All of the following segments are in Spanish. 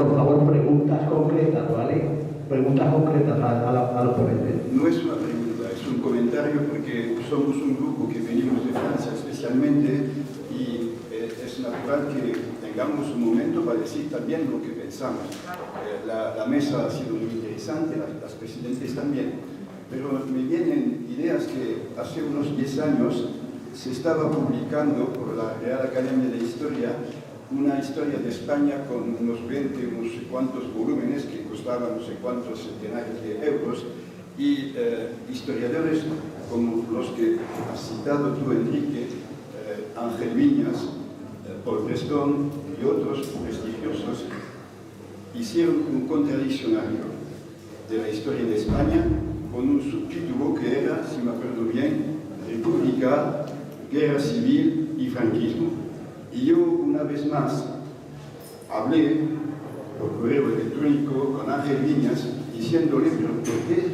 por favor, preguntas concretas, ¿vale? Preguntas concretas a los ponentes. No es una pregunta, es un comentario porque somos un grupo que venimos de Francia especialmente y es natural que tengamos un momento para decir también lo que pensamos. La mesa ha sido muy interesante, las presidentes también, pero me vienen ideas que hace unos 10 años se estaba publicando por la Real Academia de Historia una historia de España con unos 20, no sé cuántos volúmenes que costaban no sé cuántos centenares de euros y historiadores como los que has citado tú, Enrique, Ángel Viñas, Paul Preston y otros prestigiosos hicieron un contradiccionario de la historia de España con un subtítulo que era, si me acuerdo bien, República, Guerra Civil y Franquismo. Y yo, una vez más, hablé por correo electrónico con Ángel Viñas diciéndole, pero ¿por qué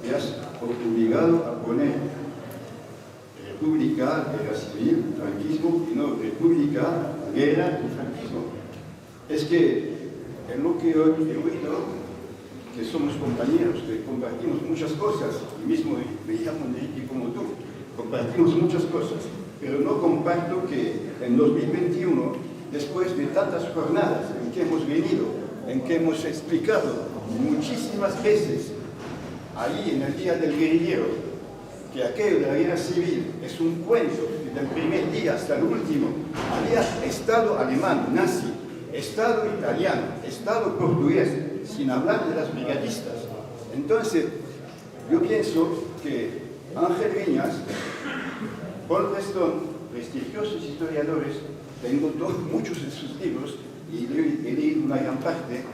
te has obligado a poner República, Guerra Civil, Franquismo y no República, Guerra y Franquismo? Es que en lo que he oído, que somos compañeros, que compartimos muchas cosas, y mismo me llamo Enrique como tú, compartimos muchas cosas, pero no comparto que en 2021, después de tantas jornadas en que hemos venido, en que hemos explicado muchísimas veces, ahí en el Día del Guerrillero, que aquello de la guerra civil es un cuento, desde el primer día hasta el último, había Estado alemán, nazi, Estado italiano, Estado portugués, sin hablar de las brigadistas. Entonces, yo pienso que Ángel Viñas, Paul Preston, prestigiosos historiadores, tengo muchos de sus libros y he leído una gran parte,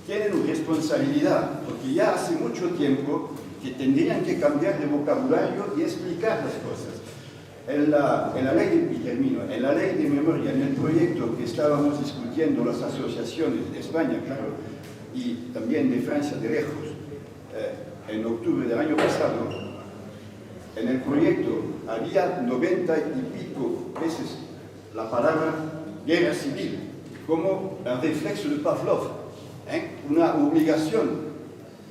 tienen una responsabilidad, porque ya hace mucho tiempo que tendrían que cambiar de vocabulario y explicar las cosas. En la ley, y termino, en la ley de memoria, en el proyecto que estábamos discutiendo las asociaciones de España, claro, y también de Francia de lejos, en octubre del año pasado, en el proyecto había 90 y pico veces la palabra guerra civil, como un reflexo de Pavlov, una obligación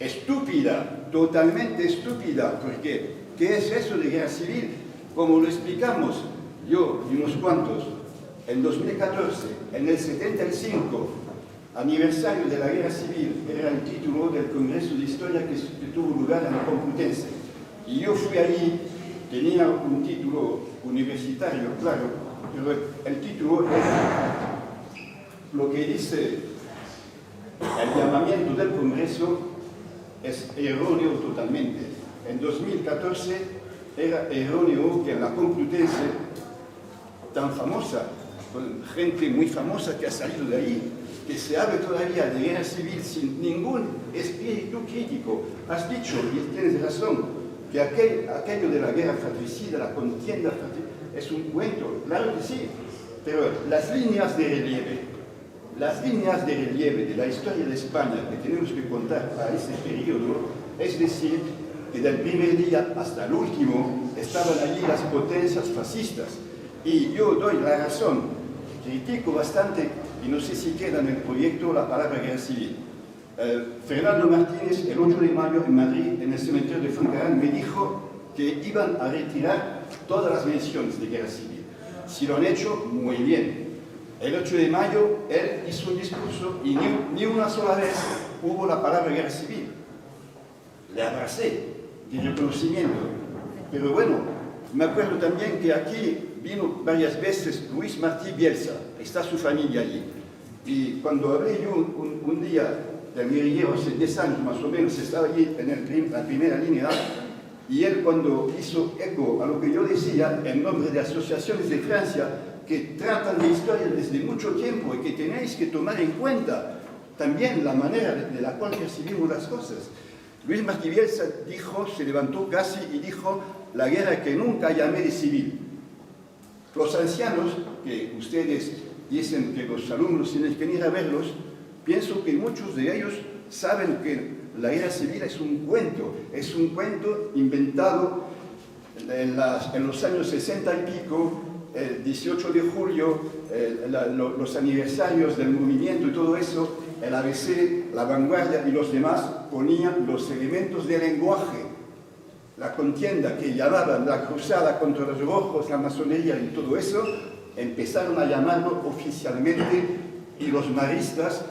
estúpida, totalmente estúpida, porque ¿qué es eso de guerra civil? Como lo explicamos yo y unos cuantos, en 2014, en el 75, aniversario de la guerra civil, era el título del Congreso de Historia que tuvo lugar en la Complutense. Y yo fui allí, tenía un título universitario, claro, pero el título era lo que dice el llamamiento del Congreso es erróneo totalmente. En 2014 era erróneo que en la Complutense, tan famosa, con gente muy famosa que ha salido de allí, que se hable todavía de guerra civil sin ningún espíritu crítico. Has dicho, y tienes razón, que aquello de la guerra fratricida, la contienda fratricida, es un cuento, claro que sí, pero las líneas de relieve de la historia de España que tenemos que contar para ese periodo, es decir, que del primer día hasta el último estaban allí las potencias fascistas. Y yo doy la razón, critico bastante, y no sé si queda en el proyecto la palabra guerra civil. Fernando Martínez, el 8 de mayo en Madrid, en el cementerio de Foncarán, me dijo que iban a retirar todas las menciones de guerra civil. Si lo han hecho, muy bien. El 8 de mayo él hizo un discurso y ni una sola vez hubo la palabra guerra civil. Le abracé de reconocimiento. Pero bueno, me acuerdo también que aquí vino varias veces Luis Martí Bielsa, está su familia allí. Y cuando hablé yo un día del guerrillero, hace 10 años más o menos, estaba allí en la primera línea, y él cuando hizo eco a lo que yo decía, en nombre de asociaciones de Francia, que tratan de historia desde mucho tiempo y que tenéis que tomar en cuenta también la manera de la cual percibimos las cosas. Luis Martí Bielsa dijo, se levantó casi y dijo, la guerra que nunca llamé de civil. Los ancianos, que ustedes dicen que los alumnos tienen que ir a verlos, pienso que muchos de ellos saben que la guerra civil es un cuento inventado en los años 60 y pico el 18 de julio, los aniversarios del movimiento y todo eso, el ABC, La Vanguardia y los demás ponían los elementos de lenguaje, la contienda que llamaban la cruzada contra los rojos, la masonería y todo eso, empezaron a llamarlo oficialmente, y los maristas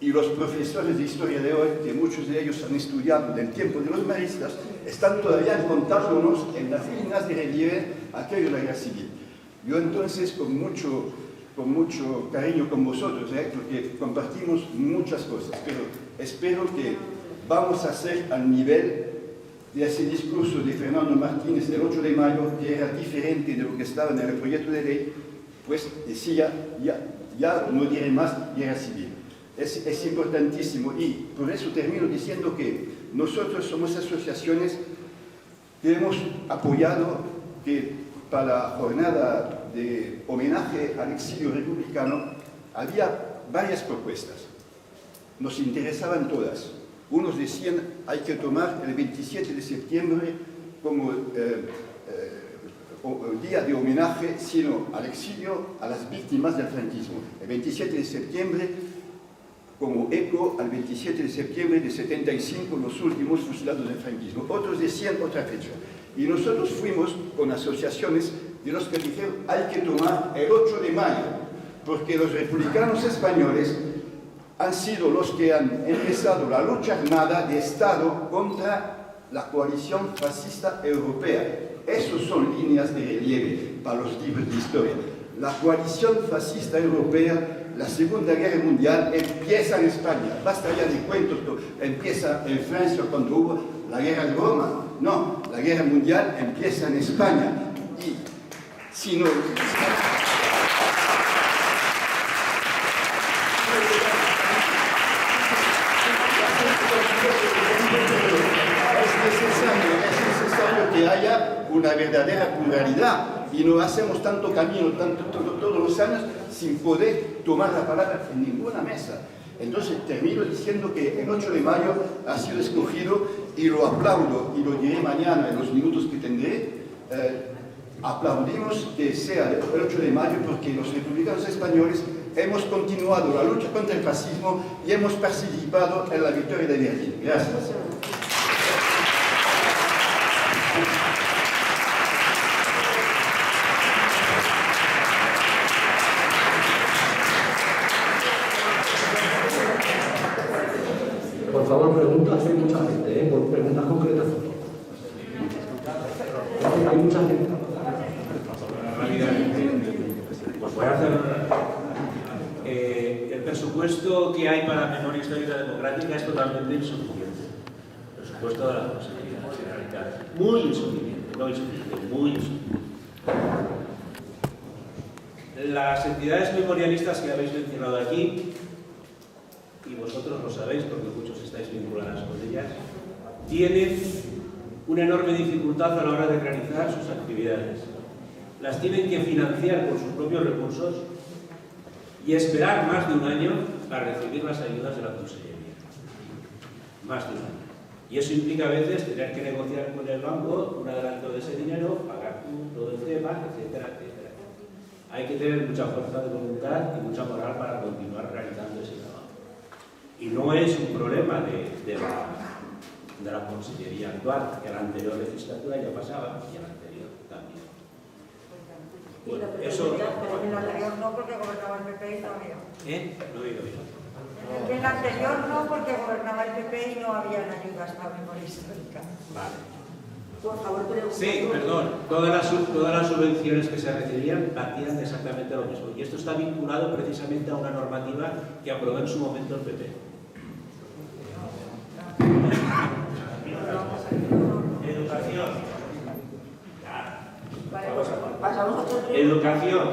y los profesores de historia de hoy, que muchos de ellos han estudiado del tiempo de los maristas, están todavía contándonos en las líneas de relieve aquello de la guerra civil. Yo entonces, con mucho cariño con vosotros, porque compartimos muchas cosas, pero espero que vamos a ser al nivel de ese discurso de Fernando Martínez del 8 de mayo, que era diferente de lo que estaba en el proyecto de ley, pues decía, ya no diré más guerra civil. Es importantísimo, y por eso termino diciendo que nosotros somos asociaciones que hemos apoyado que para la jornada de homenaje al exilio republicano había varias propuestas. Nos interesaban todas. Unos decían hay que tomar el 27 de septiembre como día de homenaje, sino al exilio, a las víctimas del franquismo. El 27 de septiembre como eco al 27 de septiembre de 75, los últimos fusilados del franquismo. Otros decían otra fecha. Y nosotros fuimos con asociaciones de los que dijeron hay que tomar el 8 de mayo, porque los republicanos españoles han sido los que han empezado la lucha armada de Estado contra la coalición fascista europea. Esas son líneas de relieve para los libros de historia. La coalición fascista europea, la Segunda Guerra Mundial, empieza en España. Basta ya de cuentos, empieza en Francia cuando hubo la guerra de Roma. No, la Guerra Mundial empieza en España. Y si no... Es necesario que haya una verdadera pluralidad y no hacemos tanto camino todos los años sin poder tomar la palabra en ninguna mesa. Entonces termino diciendo que el 8 de mayo ha sido escogido y lo aplaudo y lo diré mañana en los minutos que tendré. Aplaudimos que sea el 8 de mayo porque los republicanos españoles hemos continuado la lucha contra el fascismo y hemos participado en la victoria de Berlín. Gracias. Por favor, preguntas, hay mucha gente, por preguntas concretas. Hay mucha gente. Pues voy a hacer el presupuesto que hay para memoria histórica democrática es totalmente insuficiente. El presupuesto de la Consejería de la Generalitat. Muy insuficiente, no insuficiente, muy insuficiente. Las entidades memorialistas que habéis mencionado aquí, y vosotros lo sabéis porque muchos estáis vinculadas con ellas, tienen una enorme dificultad a la hora de realizar sus actividades. Las tienen que financiar con sus propios recursos y esperar más de un año para recibir las ayudas de la Consellería. Más de un año. Y eso implica a veces tener que negociar con el banco un adelanto de ese dinero, pagar todo el tema, etcétera, etcétera. Hay que tener mucha fuerza de voluntad y mucha moral para continuar realizando ese trabajo. Y no es un problema de la Consellería actual, que en la anterior legislatura ya pasaba y en la anterior también. Bueno, eso... En la anterior no, porque gobernaba el PP y no había. No he oído bien. En la anterior no, porque gobernaba el PP y no había ayudas para memoria histórica. Vale. Por favor, Sí, perdón. Todas las subvenciones que se recibían partían de exactamente lo mismo. Y esto está vinculado precisamente a una normativa que aprobó en su momento el PP. Educación. Educación.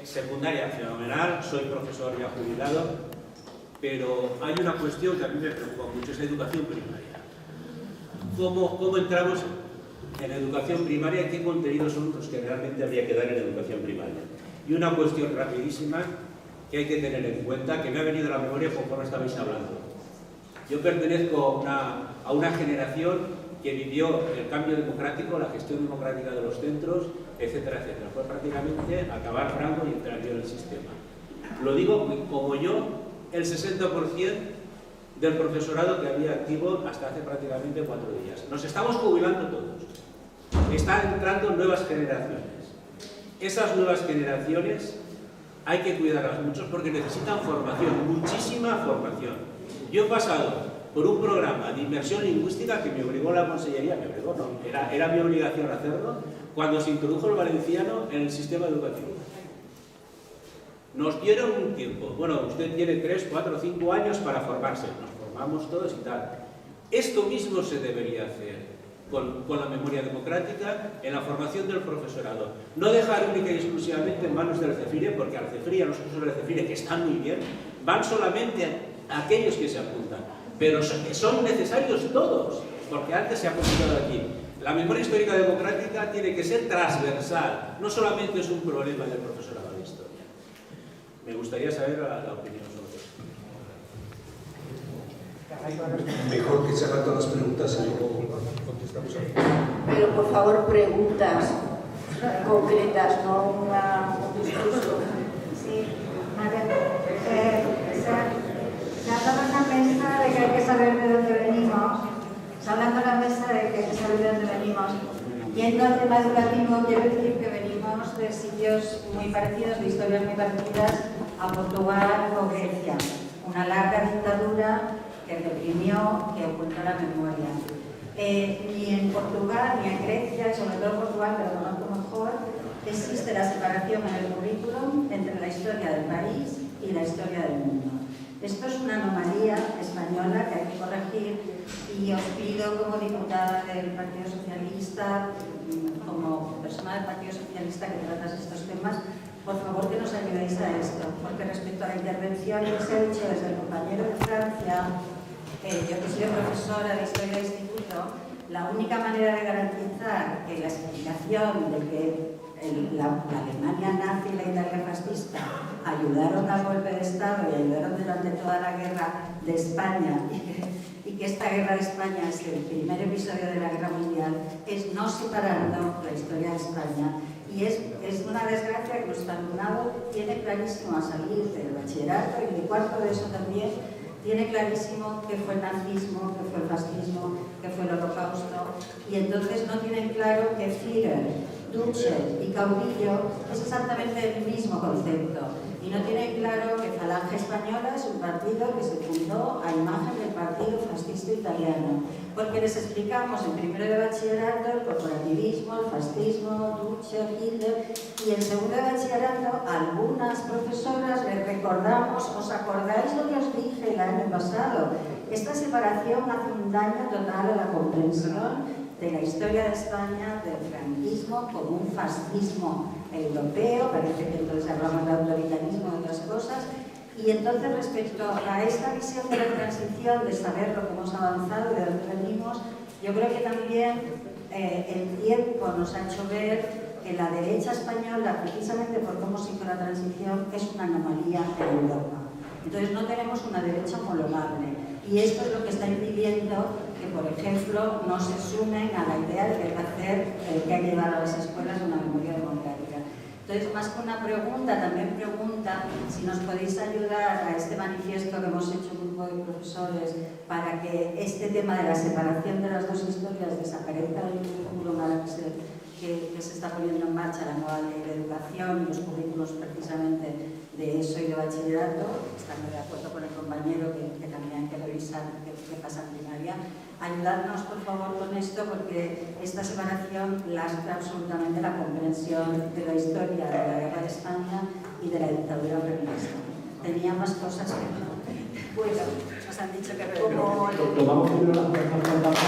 Secundaria, fenomenal. Soy profesor ya jubilado. Pero hay una cuestión que a mí me preocupa mucho, es la educación primaria. ¿Cómo entramos en educación primaria y qué contenidos son los que realmente habría que dar en educación primaria? Y una cuestión rapidísima que hay que tener en cuenta, que me ha venido a la memoria conforme estabais hablando. Yo pertenezco a una generación que que vivió el cambio democrático, la gestión democrática de los centros, etcétera, etcétera. Fue prácticamente acabar Franco y entrar yo en el sistema. Lo digo como yo, el 60% del profesorado que había activo hasta hace prácticamente 4 días. Nos estamos jubilando todos. Están entrando nuevas generaciones. Esas nuevas generaciones hay que cuidarlas mucho porque necesitan formación, muchísima formación. Yo he pasado por un programa de inmersión lingüística que me obligó la consellería, era mi obligación hacerlo, cuando se introdujo el valenciano en el sistema educativo. Nos dieron un tiempo. Bueno, usted tiene 3, 4, 5 años para formarse. Nos formamos todos y tal. Esto mismo se debería hacer con la memoria democrática en la formación del profesorado. No dejar única y exclusivamente en manos del CEFIRE, porque al CEFIRE y a los cursos del CEFIRE, que están muy bien, van solamente aquellos que se apuntan. Pero son necesarios todos, porque antes se ha comentado aquí. La memoria histórica democrática tiene que ser transversal, no solamente es un problema del profesorado de historia. Me gustaría saber la opinión sobre esto. Mejor que se hagan todas las preguntas y luego contestamos a ellas. Pero por favor, preguntas concretas, no un discurso. Sí, a ver, se habla en la mesa de que hay que saber de dónde venimos. Se habla en la mesa de que hay que saber de dónde venimos. Yendo al tema educativo, quiero decir que venimos de sitios muy parecidos, de historias muy parecidas a Portugal o Grecia. Una larga dictadura que reprimió, que ocultó la memoria. Ni en Portugal, ni en Grecia, sobre todo en Portugal, pero lo conozco mejor, existe la separación en el currículum entre la historia del país y la historia del mundo. Esto es una anomalía española que hay que corregir y os pido como diputada del Partido Socialista, como persona del Partido Socialista que tratas estos temas, por favor que nos ayudéis a esto, porque respecto a la intervención que se ha hecho desde el compañero de Francia, yo que soy profesora de Historia de Instituto, la única manera de garantizar que la explicación de que la Alemania nazi y la Italia fascista ayudaron al golpe de Estado y ayudaron durante toda la guerra de España y que esta guerra de España es el primer episodio de la guerra mundial, es no separando la historia de España. Y es una desgracia que nuestro alumnado tiene clarísimo a salir del bachillerato y de cuarto de eso también, tiene clarísimo qué fue el nazismo, qué fue el fascismo, qué fue el holocausto, y entonces no tienen claro que Führer, Duce y caudillo es exactamente el mismo concepto. Y no tienen claro que Falange Española es un partido que se fundó a imagen del Partido Fascista Italiano. Porque les explicamos en primero de bachillerato el corporativismo, el fascismo, Duce, Hitler, y en segundo de bachillerato algunas profesoras les recordamos, ¿os acordáis lo que os dije el año pasado? Esta separación hace un daño total a la comprensión de la historia de España, del franquismo, como un fascismo europeo, parece que entonces hablamos de autoritarismo y otras cosas, y entonces respecto a esta visión de la transición, de saber lo que hemos avanzado, de dónde venimos, yo creo que también el tiempo nos ha hecho ver que la derecha española, precisamente por cómo se hizo la transición, es una anomalía en Europa. Entonces no tenemos una derecha homologable, y esto es lo que está impidiendo que, por ejemplo, no se sumen a la idea de que hay que llevar a las escuelas una memoria democrática. Entonces, más que una pregunta, también pregunta si nos podéis ayudar a este manifiesto que hemos hecho un grupo de profesores para que este tema de la separación de las dos historias desaparezca del currículum ahora que se está poniendo en marcha la nueva ley de educación y los currículos precisamente de eso y de bachillerato, estando de acuerdo con el compañero que también hay que revisar qué pasa en primaria. Ayudadnos, por favor, con esto, porque esta separación lastra absolutamente la comprensión de la historia de la guerra de España y de la dictadura peronista. Tenía más cosas que no. Bueno, nos han dicho que como... Tomamos primero las preguntas.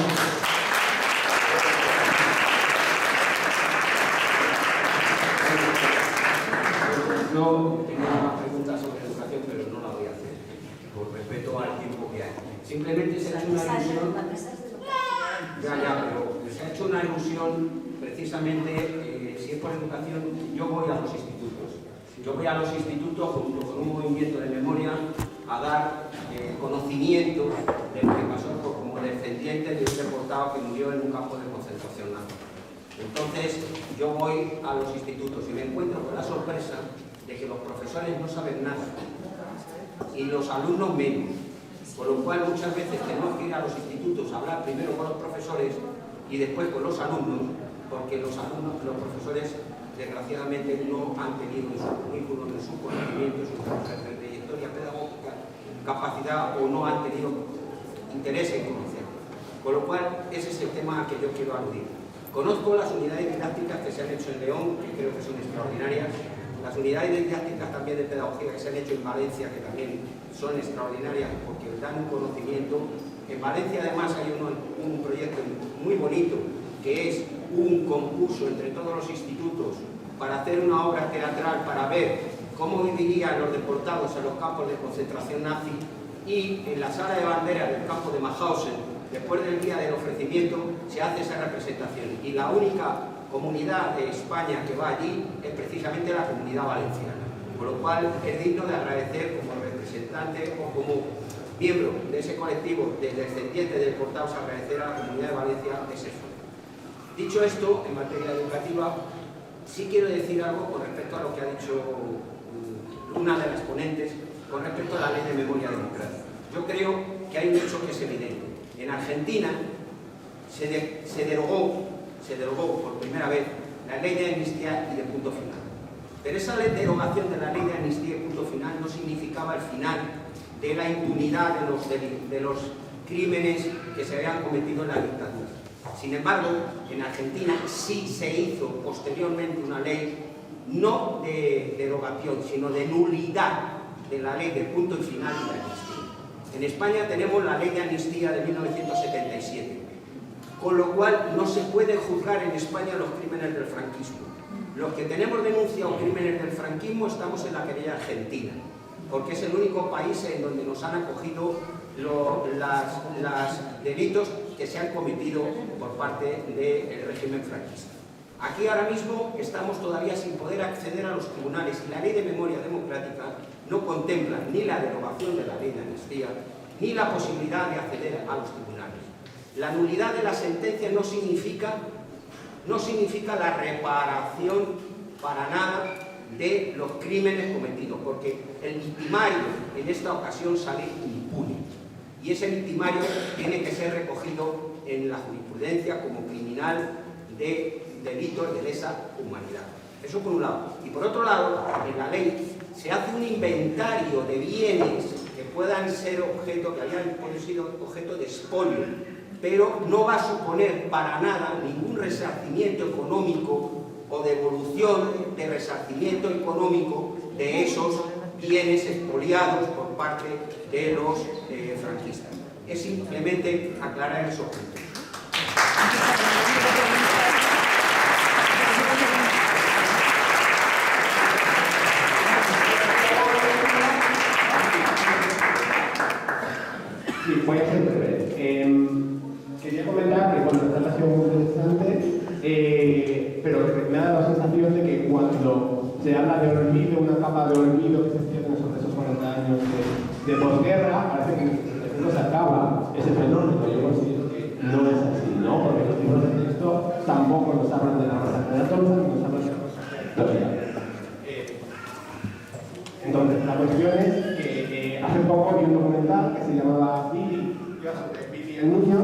Yo tenía una pregunta sobre educación, pero no la voy a hacer, por respeto al tiempo que hay. Simplemente se ha hecho una alusión... pero se ha hecho una alusión, precisamente, si es por educación, yo voy a los institutos. Yo voy a los institutos junto con un movimiento de memoria a dar conocimiento de lo que pasó como de descendiente de un deportado que murió en un campo de concentración nazi. Entonces yo voy a los institutos y me encuentro con la sorpresa de que los profesores no saben nada y los alumnos menos, por lo cual muchas veces tenemos que ir a los institutos a hablar primero con los profesores y después con los alumnos, porque los profesores desgraciadamente no han tenido en su currículum, en su conocimiento, en su trayectoria pedagógica, capacidad o no han tenido interés en conocer. Con lo cual, ese es el tema al que yo quiero aludir. Conozco las unidades didácticas que se han hecho en León, que creo que son extraordinarias, las unidades didácticas también de pedagogía que se han hecho en Valencia, que también son extraordinarias porque dan un conocimiento. En Valencia además hay un proyecto muy bonito, que es un concurso entre todos los institutos para hacer una obra teatral para ver cómo vivirían los deportados en los campos de concentración nazi, y en la sala de banderas del campo de Mauthausen, después del día del ofrecimiento, se hace esa representación. Y la única comunidad de España que va allí es precisamente la comunidad valenciana. Por lo cual es digno de agradecer como representante o como miembro de ese colectivo de descendientes de deportados, agradecer a la comunidad de Valencia ese esfuerzo. Dicho esto, en materia educativa, sí quiero decir algo con respecto a lo que ha dicho una de las ponentes con respecto a la ley de memoria democrática. Yo creo que hay un hecho que es evidente. En Argentina se derogó por primera vez la ley de amnistía y de punto final. Pero esa derogación de la ley de amnistía y punto final no significaba el final de la impunidad de los crímenes que se habían cometido en la dictadura. Sin embargo, en Argentina sí se hizo posteriormente una ley no de derogación, sino de nulidad de la ley de punto y final y de amnistía. En España tenemos la ley de amnistía de 1977, con lo cual no se puede juzgar en España los crímenes del franquismo. Los que tenemos denunciados crímenes del franquismo estamos en la querella argentina, porque es el único país en donde nos han acogido los delitos que se han cometido por parte del régimen franquista. Aquí ahora mismo estamos todavía sin poder acceder a los tribunales y la ley de memoria democrática no contempla ni la derogación de la ley de amnistía ni la posibilidad de acceder a los tribunales. La nulidad de la sentencia no significa la reparación para nada de los crímenes cometidos, porque el victimario en esta ocasión sale impune y ese victimario tiene que ser recogido en la jurisprudencia como criminal de delitos de lesa humanidad. Eso por un lado. Y por otro lado, en la ley se hace un inventario de bienes que puedan ser objeto, que hayan sido objeto de expolio, pero no va a suponer para nada ningún resarcimiento económico o devolución de resarcimiento económico de esos bienes expoliados por parte de los franquistas. Es simplemente aclarar esos puntos. Sí, voy a ser breve. Quería comentar que bueno, esta ha sido muy interesante, pero me ha dado la sensación de que cuando se habla de olvido, una capa de olvido que se extiende sobre esos 40 años de posguerra, parece que no se acaba ese fenómeno. Yo considero que no es así, ¿no? Porque los libros de texto tampoco nos hablan de la masacre de Atocha, ni nos hablan de la masacre de Atocha. Entonces, la cuestión es que hace poco vi un documental que se llamaba Billy, sobre Billy el niño,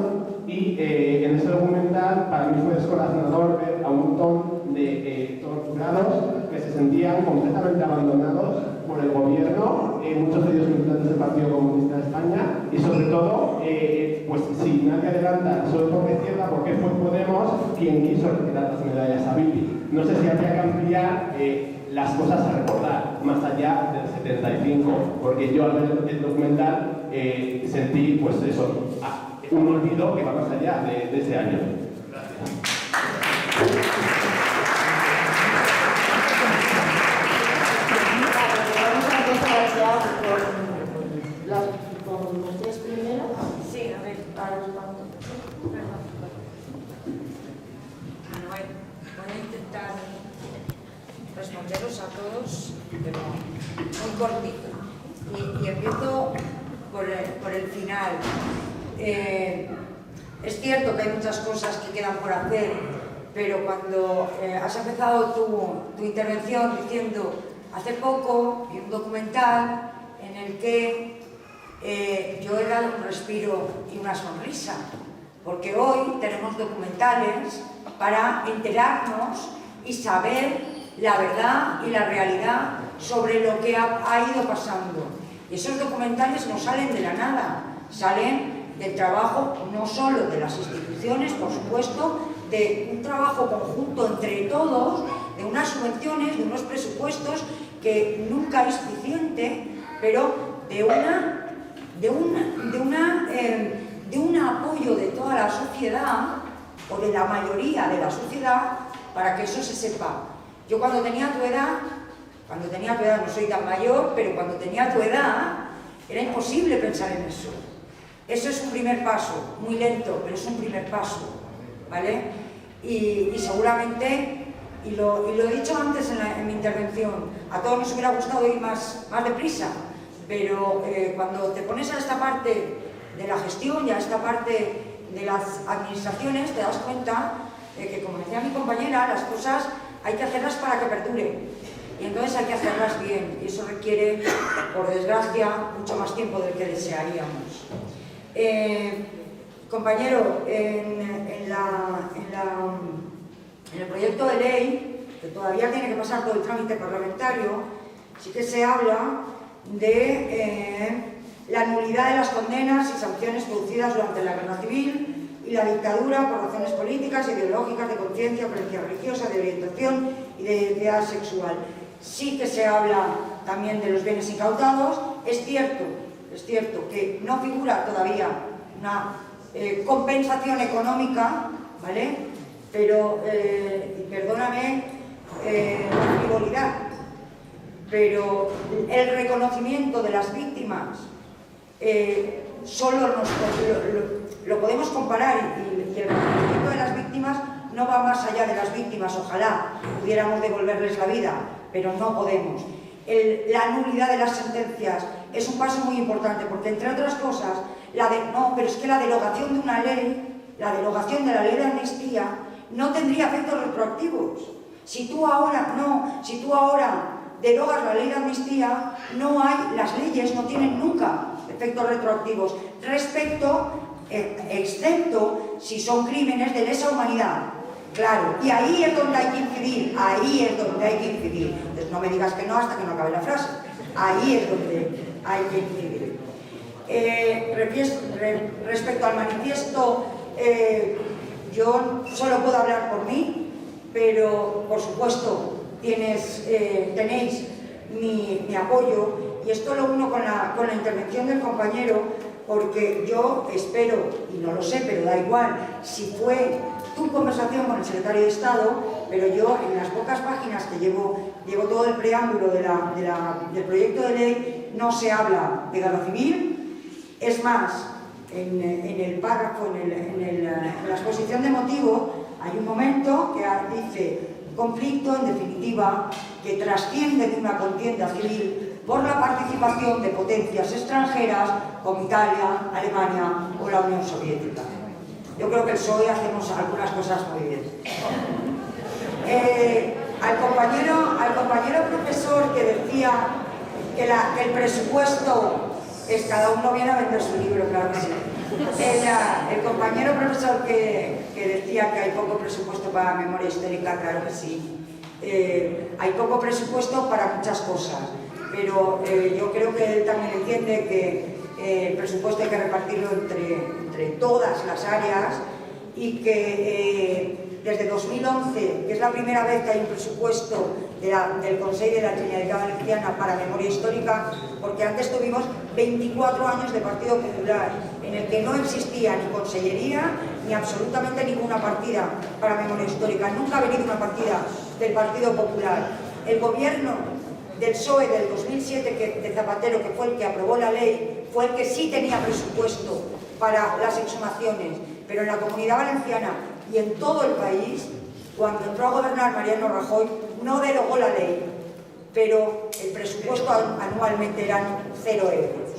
y en ese documental para mí fue descorazonador ver a un montón de torturados que se sentían completamente abandonados por el gobierno, muchos de ellos militantes del Partido Comunista de España, y sobre todo, pues si nadie adelanta solo porque izquierda, porque fue Podemos quien quiso retirar las medallas a Billy. No sé si habría que ampliar las cosas a recordar, más allá del 75, porque yo al ver el documental sentí, pues eso, un olvido que va más allá de ese año. Gracias. Vamos a empezar ya con los tres primeros. Sí, a ver. Para los cuantos. Voy a intentar responderos a todos, pero muy cortito. Y empiezo por el final. Es cierto que hay muchas cosas que quedan por hacer, pero cuando has empezado tu intervención diciendo hace poco vi un documental en el que yo he dado un respiro y una sonrisa, porque hoy tenemos documentales para enterarnos y saber la verdad y la realidad sobre lo que ha ido pasando. Y esos documentales no salen de la nada, salen del trabajo no solo de las instituciones, por supuesto, de un trabajo conjunto entre todos, de unas subvenciones, de unos presupuestos que nunca es suficiente, pero de un apoyo de toda la sociedad, o de la mayoría de la sociedad, para que eso se sepa. Yo cuando tenía tu edad, no soy tan mayor, pero cuando tenía tu edad, era imposible pensar en eso. Eso es un primer paso, muy lento, pero es un primer paso, ¿vale? Y seguramente, y lo he dicho antes en mi intervención, a todos nos hubiera gustado ir más deprisa, pero cuando te pones a esta parte de la gestión y a esta parte de las administraciones, te das cuenta de que, como decía mi compañera, las cosas hay que hacerlas para que perduren. Y entonces hay que hacerlas bien, y eso requiere, por desgracia, mucho más tiempo del que desearíamos. Compañero, en el proyecto de ley, que todavía tiene que pasar todo el trámite parlamentario, sí que se habla de la nulidad de las condenas y sanciones producidas durante la guerra civil y la dictadura por razones políticas, ideológicas, de conciencia, creencia religiosa, de orientación y de identidad sexual. Sí que se habla también de los bienes incautados. Es cierto que no figura todavía una compensación económica, ¿vale? Pero, perdóname la frivolidad, pero el reconocimiento de las víctimas solo lo podemos comparar, y el reconocimiento de las víctimas no va más allá de las víctimas. Ojalá pudiéramos devolverles la vida, pero no podemos. La nulidad de las sentencias es un paso muy importante, porque, entre otras cosas, pero es que la derogación de una ley, la derogación de la ley de amnistía, no tendría efectos retroactivos. Si tú ahora derogas la ley de amnistía, las leyes no tienen nunca efectos retroactivos, excepto si son crímenes de lesa humanidad. Claro, y ahí es donde hay que incidir, Entonces no me digas que no hasta que no acabe la frase. Ahí es donde hay que incidir. Respecto al manifiesto, yo solo puedo hablar por mí, pero por supuesto tenéis mi apoyo, y esto lo uno con la intervención del compañero, porque yo espero, y no lo sé, pero da igual, si fue tu conversación con el secretario de Estado, pero yo en las pocas páginas que llevo todo el preámbulo del proyecto de ley, no se habla de guerra civil. Es más, en el párrafo, en la exposición de motivos, hay un momento que dice: conflicto, en definitiva, que trasciende de una contienda civil por la participación de potencias extranjeras como Italia, Alemania o la Unión Soviética. Yo creo que el PSOE hacemos algunas cosas muy bien. Al compañero profesor que decía que el presupuesto es, cada uno viene a vender su libro, claro que sí. El compañero profesor que decía que hay poco presupuesto para memoria histórica, claro que sí. Hay poco presupuesto para muchas cosas, pero yo creo que él también entiende que el presupuesto hay que repartirlo entre todas las áreas, y que desde 2011, que es la primera vez que hay un presupuesto del Consejo de la Generalitat Valenciana para memoria histórica, porque antes tuvimos 24 años de Partido Popular en el que no existía ni consellería ni absolutamente ninguna partida para memoria histórica. Nunca ha venido una partida del Partido Popular. El gobierno del PSOE del 2007 de Zapatero, que fue el que aprobó la ley, fue el que sí tenía presupuesto para las exhumaciones, pero en la Comunidad Valenciana y en todo el país, cuando entró a gobernar Mariano Rajoy, no derogó la ley, pero el presupuesto anualmente eran 0 euros.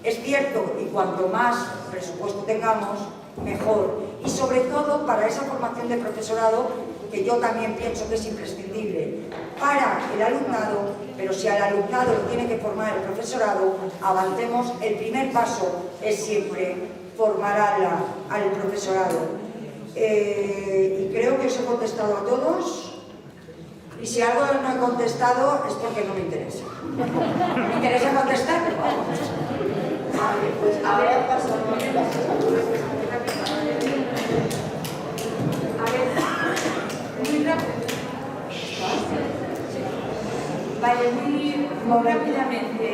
Es cierto, y cuanto más presupuesto tengamos, mejor. Y sobre todo para esa formación de profesorado, que yo también pienso que es imprescindible para el alumnado, pero si al alumnado lo tiene que formar el profesorado, avancemos. El primer paso es siempre formar al profesorado. Y creo que os he contestado a todos. Y si algo no he contestado es porque no me interesa. ¿Me interesa contestar? Vale, pues ahora pasamos a las A ver, muy rápido. Vale, muy rápidamente.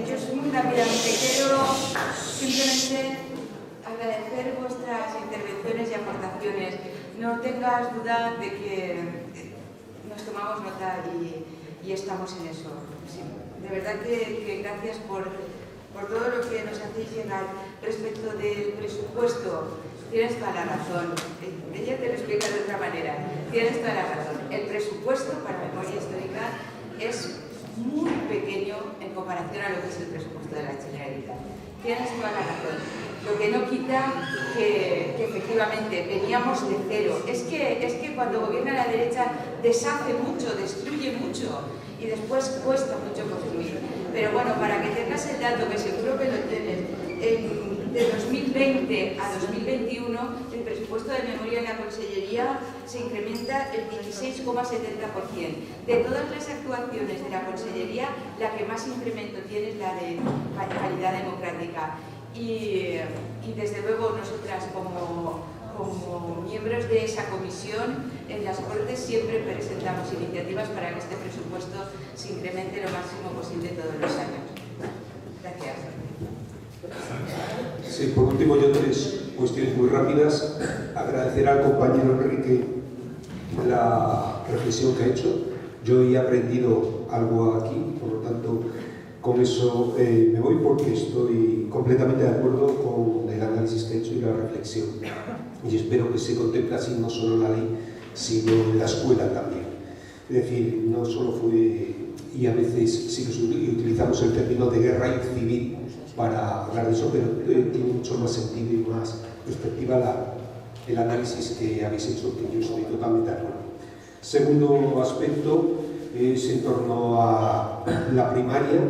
Yo muy rápidamente quiero simplemente agradecer vuestras intervenciones y aportaciones. No tengas duda de que nos tomamos nota y estamos en eso. Sí, de verdad que gracias por todo lo que nos hacéis llegar respecto del presupuesto. Tienes toda la razón. Ella te lo explica de otra manera. Tienes toda la razón. El presupuesto para memoria histórica es muy pequeño en comparación a lo que es el presupuesto de la Generalitat. Tienes toda la razón. Lo que no quita que efectivamente veníamos de cero. Es que cuando gobierna la derecha deshace mucho, destruye mucho y después cuesta mucho construir. Pero bueno, para que tengas el dato, que seguro que lo tienes, de 2020 a 2021 el presupuesto de memoria en la Consellería se incrementa el 16,70%. De todas las actuaciones de la Consellería, la que más incremento tiene es la de calidad democrática. Y desde luego nosotras como miembros de esa comisión en las Cortes siempre presentamos iniciativas para que este presupuesto se incremente lo máximo posible todos los años. Gracias. Sí, por último, yo tres cuestiones muy rápidas. Agradecer al compañero Enrique la reflexión que ha hecho. Yo he aprendido algo aquí, por lo tanto, con eso me voy porque estoy completamente de acuerdo con el análisis que he hecho y la reflexión. Y espero que se contemple así no solo la ley, sino en la escuela también. Es decir, no solo fue, y a veces sí que utilizamos el término de guerra civil para hablar de eso, pero tiene mucho más sentido y más perspectiva el análisis que habéis hecho, que yo estoy totalmente de acuerdo. Segundo aspecto es en torno a la primaria.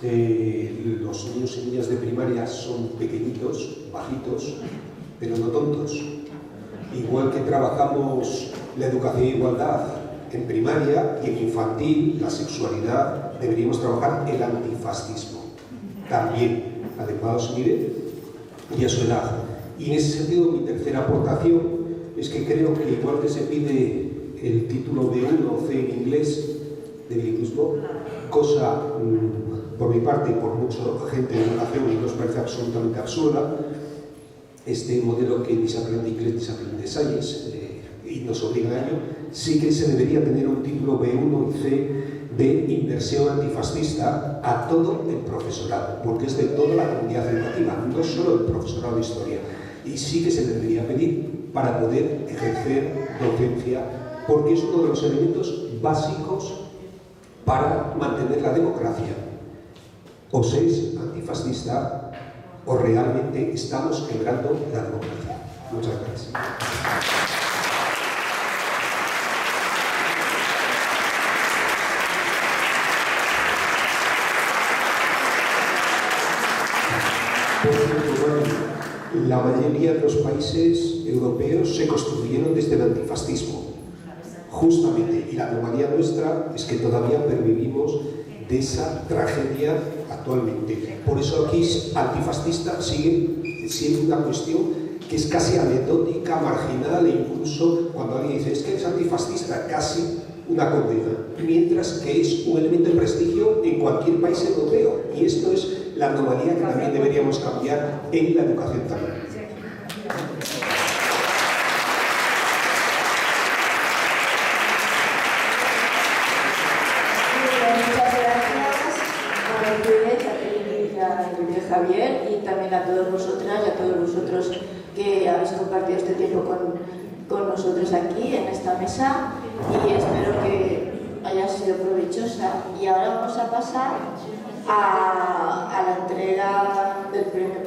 Los niños y niñas de primaria son pequeñitos, bajitos, pero no tontos. Igual que trabajamos la educación e igualdad en primaria y en infantil, la sexualidad, deberíamos trabajar el antifascismo. También, adecuado a su nivel y a su edad. Y en ese sentido, mi tercera aportación es que creo que igual que se pide el título B1 o C en inglés de bilingüismo, cosa por mi parte y por mucha gente de educación y nos parece absolutamente absurda, este modelo que ni se aprende inglés ni se aprende science y nos obliga a ello, sí que se debería tener un título B1 y C de inversión antifascista a todo el profesorado, porque es de toda la comunidad educativa, no solo el profesorado de historia. Y sí que se le debería pedir para poder ejercer docencia, porque es uno de los elementos básicos para mantener la democracia. O se es antifascista o realmente estamos quebrando la democracia. Muchas gracias. La mayoría de los países europeos se construyeron desde el antifascismo, justamente, y la anomalía nuestra es que todavía pervivimos de esa tragedia actualmente. Por eso aquí antifascista sigue siendo una cuestión que es casi anecdótica, marginal, e incluso cuando alguien dice es que es antifascista, casi una condena, mientras que es un elemento de prestigio en cualquier país europeo, y esto es la anomalía que también deberíamos cambiar en la educación también. Muchas gracias a Mercedes, a Trini y a Javier, y también a todos vosotras y a todos vosotros que habéis compartido este tiempo con nosotros aquí en esta mesa, y espero que haya sido provechosa. Y ahora vamos a pasar a la entrega del premio